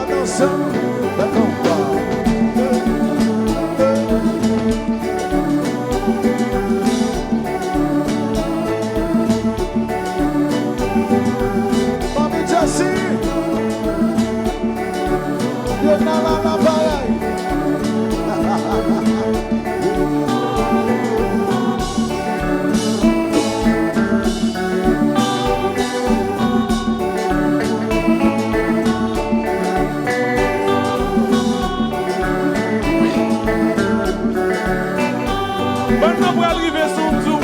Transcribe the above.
Atenção da campana. Vamos dizer assim. E na vai. Mas não vou ali ver se